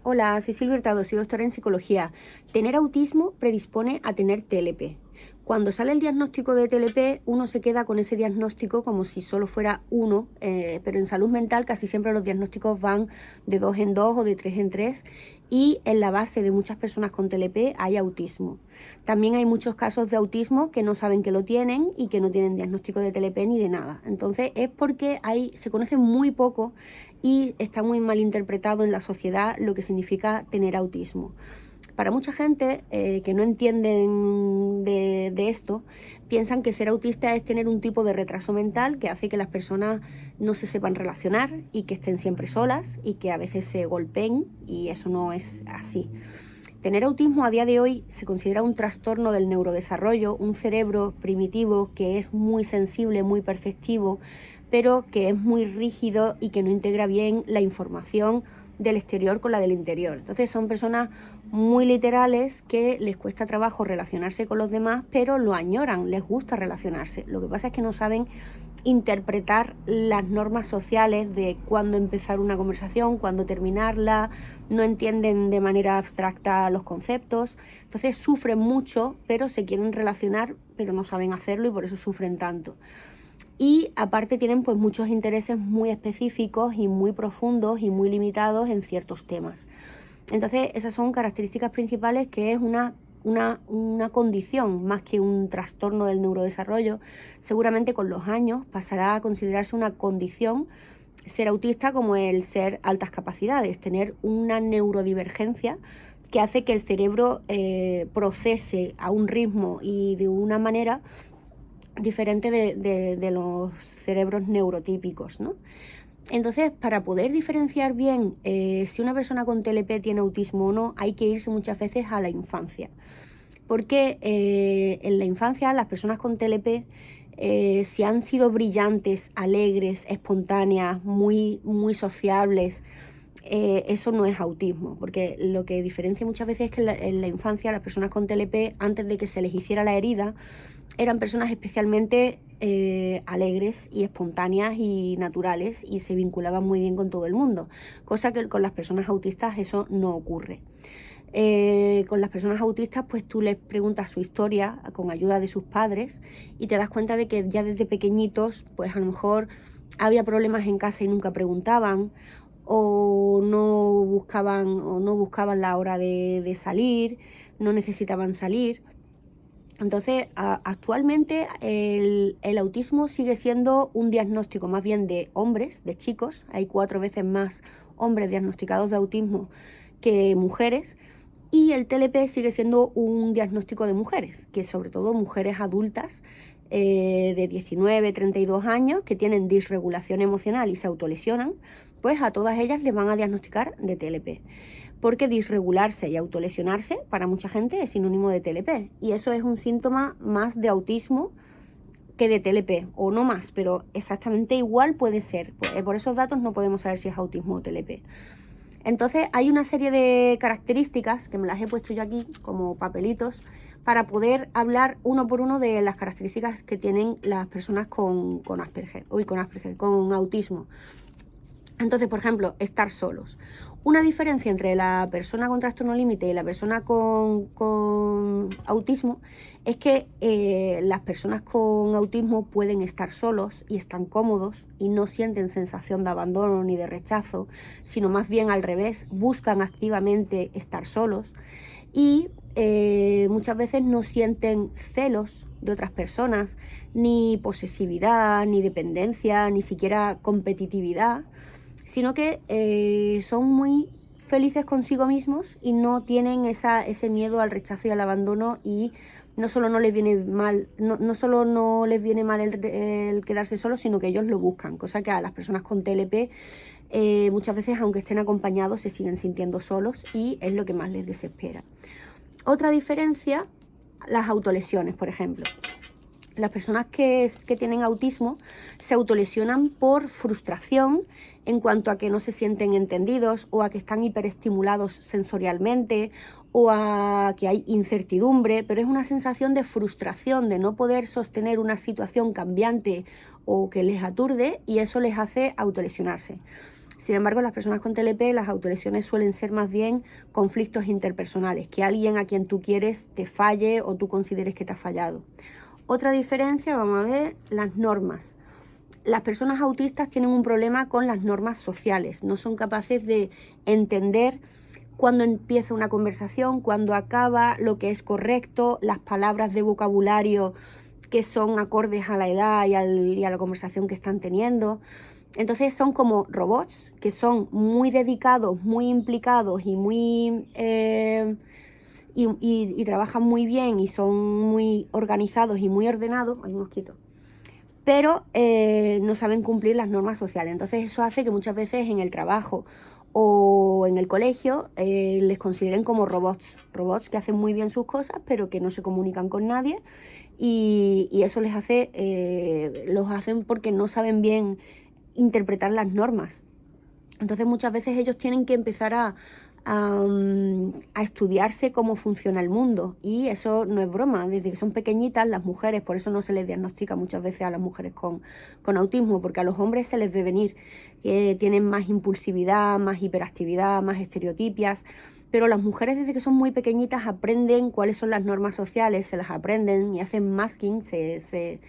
Hola, soy Silvia Hurtado, soy doctora en psicología. Tener autismo predispone a tener TLP. Cuando sale el diagnóstico de TLP, uno se queda con ese diagnóstico como si solo fuera uno, pero en salud mental casi siempre los diagnósticos van de 2 en 2 o de 3 en 3 y en la base de muchas personas con TLP hay autismo. También hay muchos casos de autismo que no saben que lo tienen y que no tienen diagnóstico de TLP ni de nada. Entonces es porque se conoce muy poco y está muy mal interpretado en la sociedad lo que significa tener autismo. Para mucha gente que no entienden de esto, piensan que ser autista es tener un tipo de retraso mental que hace que las personas no se sepan relacionar y que estén siempre solas y que a veces se golpeen, y eso no es así. Tener autismo a día de hoy se considera un trastorno del neurodesarrollo, un cerebro primitivo que es muy sensible, muy perceptivo, pero que es muy rígido y que no integra bien la información del exterior con la del interior. Entonces son personas muy literales que les cuesta trabajo relacionarse con los demás, pero lo añoran, les gusta relacionarse. Lo que pasa es que no saben interpretar las normas sociales de cuándo empezar una conversación, cuándo terminarla, no entienden de manera abstracta los conceptos, entonces sufren mucho, pero se quieren relacionar, pero no saben hacerlo y por eso sufren tanto. Y aparte tienen pues muchos intereses muy específicos y muy profundos y muy limitados en ciertos temas. Entonces esas son características principales, que es una condición más que un trastorno del neurodesarrollo. Seguramente con los años pasará a considerarse una condición ser autista, como el ser altas capacidades, tener una neurodivergencia que hace que el cerebro procese a un ritmo y de una manera diferente de los cerebros neurotípicos, ¿no? Entonces, para poder diferenciar bien si una persona con TLP tiene autismo o no, hay que irse muchas veces a la infancia. Porque en la infancia las personas con TLP, si han sido brillantes, alegres, espontáneas, muy, muy sociables, eso no es autismo, porque lo que diferencia muchas veces es que en la infancia las personas con TLP, antes de que se les hiciera la herida, eran personas especialmente alegres y espontáneas y naturales, y se vinculaban muy bien con todo el mundo, cosa que con las personas autistas eso no ocurre. Con las personas autistas pues tú les preguntas su historia con ayuda de sus padres y te das cuenta de que ya desde pequeñitos pues a lo mejor había problemas en casa y nunca preguntaban, o no buscaban la hora de salir, no necesitaban salir. Entonces, actualmente el autismo sigue siendo un diagnóstico más bien de hombres, de chicos. Hay 4 veces más hombres diagnosticados de autismo que mujeres. Y el TLP sigue siendo un diagnóstico de mujeres, que sobre todo mujeres adultas de 19, 32 años que tienen disregulación emocional y se autolesionan, pues a todas ellas les van a diagnosticar de TLP. Porque disregularse y autolesionarse para mucha gente es sinónimo de TLP, y eso es un síntoma más de autismo que de TLP, o no más, pero exactamente igual puede ser. Por esos datos no podemos saber si es autismo o TLP. Entonces hay una serie de características que me las he puesto yo aquí como papelitos para poder hablar uno por uno de las características que tienen las personas con autismo. Entonces, por ejemplo, estar solos. Una diferencia entre la persona con trastorno límite y la persona con autismo es que las personas con autismo pueden estar solos y están cómodos y no sienten sensación de abandono ni de rechazo, sino más bien al revés, buscan activamente estar solos, y muchas veces no sienten celos de otras personas, ni posesividad, ni dependencia, ni siquiera competitividad, sino que son muy felices consigo mismos y no tienen ese miedo al rechazo y al abandono, y no solo no les viene mal, no solo no les viene mal el quedarse solos, sino que ellos lo buscan, cosa que a las personas con TLP muchas veces, aunque estén acompañados, se siguen sintiendo solos y es lo que más les desespera. Otra diferencia, las autolesiones, por ejemplo. Las personas que tienen autismo se autolesionan por frustración, en cuanto a que no se sienten entendidos, o a que están hiperestimulados sensorialmente, o a que hay incertidumbre, pero es una sensación de frustración, de no poder sostener una situación cambiante o que les aturde, y eso les hace autolesionarse. Sin embargo, las personas con TLP, las autolesiones suelen ser más bien conflictos interpersonales, que alguien a quien tú quieres te falle o tú consideres que te ha fallado. Otra diferencia, vamos a ver, las normas. Las personas autistas tienen un problema con las normas sociales, no son capaces de entender cuándo empieza una conversación, cuándo acaba, lo que es correcto, las palabras de vocabulario que son acordes a la edad y a la conversación que están teniendo. Entonces son como robots que son muy dedicados, muy implicados y muy y trabajan muy bien y son muy organizados y muy ordenados. Hay un mosquito. Pero no saben cumplir las normas sociales. Entonces eso hace que muchas veces en el trabajo o en el colegio les consideren como robots que hacen muy bien sus cosas, pero que no se comunican con nadie, y eso les hace, los hacen porque no saben bien interpretar las normas. Entonces muchas veces ellos tienen que empezar a estudiarse cómo funciona el mundo, y eso no es broma. Desde que son pequeñitas las mujeres, por eso no se les diagnostica muchas veces a las mujeres con autismo, porque a los hombres se les ve venir, que tienen más impulsividad, más hiperactividad, más estereotipias, pero las mujeres desde que son muy pequeñitas aprenden cuáles son las normas sociales, se las aprenden y hacen masking, se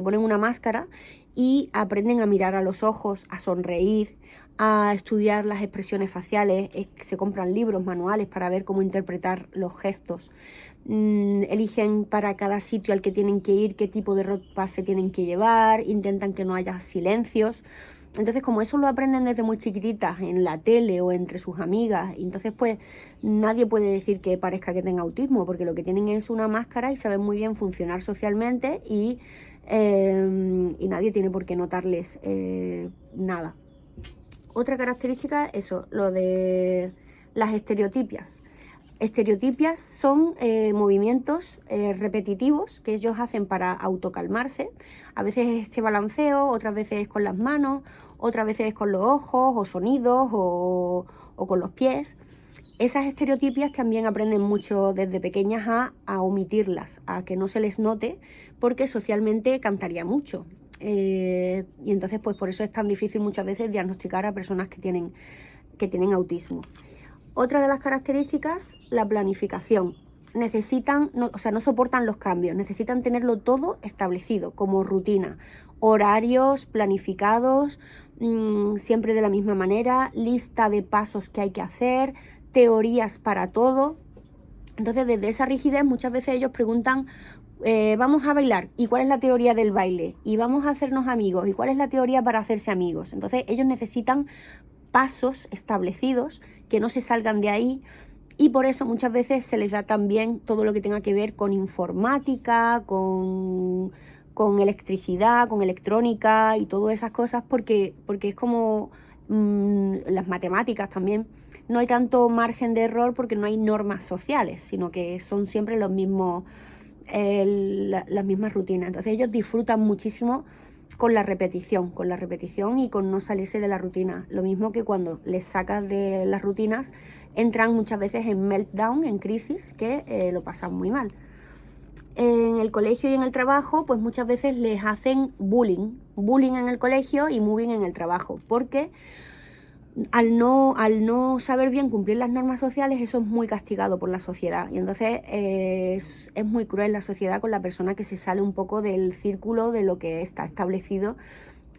ponen una máscara y aprenden a mirar a los ojos, a sonreír, a estudiar las expresiones faciales, se compran libros, manuales para ver cómo interpretar los gestos, eligen para cada sitio al que tienen que ir qué tipo de ropa se tienen que llevar, intentan que no haya silencios. Entonces, como eso lo aprenden desde muy chiquititas en la tele o entre sus amigas, y entonces pues nadie puede decir que parezca que tenga autismo, porque lo que tienen es una máscara y saben muy bien funcionar socialmente, y nadie tiene por qué notarles nada. Otra característica, eso, lo de las estereotipias. Estereotipias son movimientos repetitivos que ellos hacen para autocalmarse. A veces es este balanceo, otras veces es con las manos, otras veces es con los ojos o sonidos o con los pies. Esas estereotipias también aprenden mucho desde pequeñas a omitirlas, a que no se les note, porque socialmente cantaría mucho. Y entonces pues por eso es tan difícil muchas veces diagnosticar a personas que tienen autismo. Otra de las características, la planificación. Necesitan, no soportan los cambios, necesitan tenerlo todo establecido, como rutina, horarios planificados, siempre de la misma manera, lista de pasos que hay que hacer, teorías para todo. Entonces, desde esa rigidez, muchas veces ellos preguntan, vamos a bailar, ¿y cuál es la teoría del baile? Y vamos a hacernos amigos, ¿y cuál es la teoría para hacerse amigos? Entonces, ellos necesitan pasos establecidos, que no se salgan de ahí, y por eso muchas veces se les da también todo lo que tenga que ver con informática, con electricidad, con electrónica y todas esas cosas, porque es como las matemáticas también. No hay tanto margen de error porque no hay normas sociales, sino que son siempre los mismos, las mismas rutinas. Entonces ellos disfrutan muchísimo con la repetición y con no salirse de la rutina. Lo mismo que cuando les sacas de las rutinas, entran muchas veces en meltdown, en crisis, que lo pasan muy mal. En el colegio y en el trabajo, pues muchas veces les hacen bullying en el colegio y moving en el trabajo, porque al no saber bien cumplir las normas sociales, eso es muy castigado por la sociedad, y entonces es muy cruel la sociedad con la persona que se sale un poco del círculo de lo que está establecido,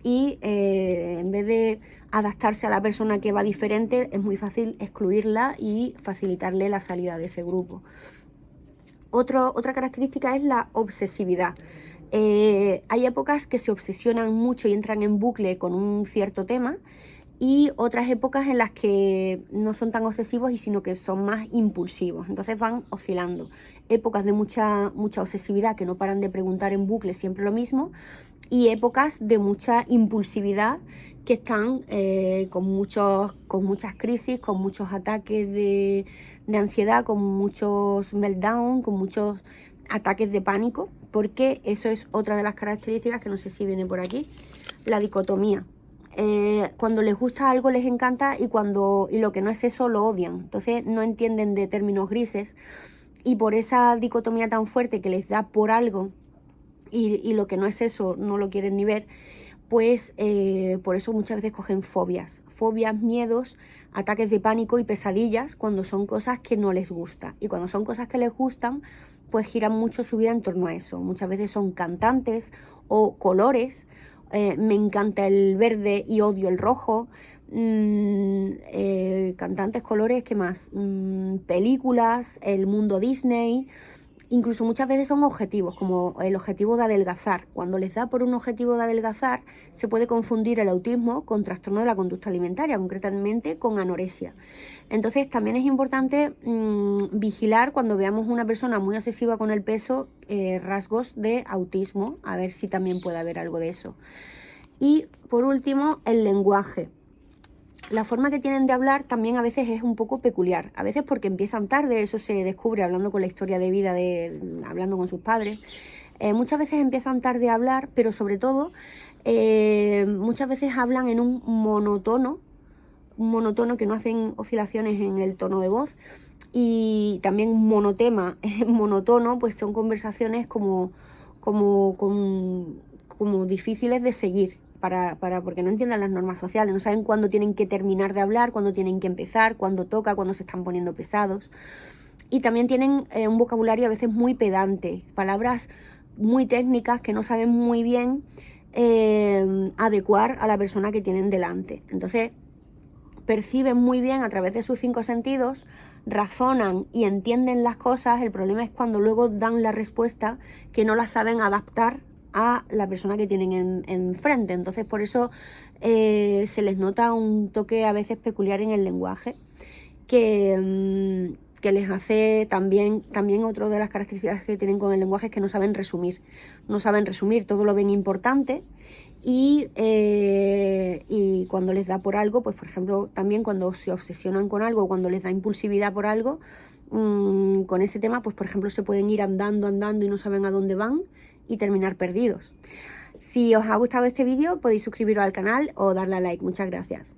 y en vez de adaptarse a la persona que va diferente, es muy fácil excluirla y facilitarle la salida de ese grupo. Otra característica es la obsesividad. Hay épocas que se obsesionan mucho y entran en bucle con un cierto tema, y otras épocas en las que no son tan obsesivos y sino que son más impulsivos. Entonces van oscilando. Épocas de mucha obsesividad, que no paran de preguntar en bucle siempre lo mismo, y épocas de mucha impulsividad, que están con muchas crisis, con muchos ataques de ansiedad, con muchos meltdown, con muchos ataques de pánico, porque eso es otra de las características, que no sé si viene por aquí, la dicotomía. Cuando les gusta algo les encanta, y lo que no es eso lo odian. Entonces no entienden de términos grises, y por esa dicotomía tan fuerte que les da por algo, y lo que no es eso no lo quieren ni ver, pues por eso muchas veces cogen fobias, miedos, ataques de pánico y pesadillas cuando son cosas que no les gusta. Y cuando son cosas que les gustan, pues giran mucho su vida en torno a eso. Muchas veces son cantantes o colores. Me encanta el verde y odio el rojo. Cantantes, colores, ¿qué más? Películas, el mundo Disney. Incluso muchas veces son objetivos, como el objetivo de adelgazar. Cuando les da por un objetivo de adelgazar, se puede confundir el autismo con trastorno de la conducta alimentaria, concretamente con anorexia. Entonces también es importante vigilar cuando veamos una persona muy obsesiva con el peso, rasgos de autismo, a ver si también puede haber algo de eso. Y por último, el lenguaje. La forma que tienen de hablar también a veces es un poco peculiar, a veces porque empiezan tarde, eso se descubre hablando con la historia de vida, hablando con sus padres. Muchas veces empiezan tarde a hablar, pero sobre todo muchas veces hablan en un monotono que no hacen oscilaciones en el tono de voz, y también monotema, monotono, pues son conversaciones como difíciles de seguir. Porque no entiendan las normas sociales, no saben cuándo tienen que terminar de hablar, cuándo tienen que empezar, cuándo toca, cuándo se están poniendo pesados. Y también tienen un vocabulario a veces muy pedante, palabras muy técnicas que no saben muy bien adecuar a la persona que tienen delante. Entonces perciben muy bien a través de sus 5 sentidos, razonan y entienden las cosas. El problema es cuando luego dan la respuesta que no la saben adaptar a la persona que tienen enfrente. Entonces por eso se les nota un toque a veces peculiar en el lenguaje que les hace también otra de las características que tienen con el lenguaje es que no saben resumir, todo lo ven importante. Y cuando les da por algo, pues por ejemplo también cuando se obsesionan con algo, cuando les da impulsividad por algo, con ese tema, pues por ejemplo se pueden ir andando y no saben a dónde van y terminar perdidos. Si os ha gustado este vídeo podéis suscribiros al canal o darle a like. Muchas gracias.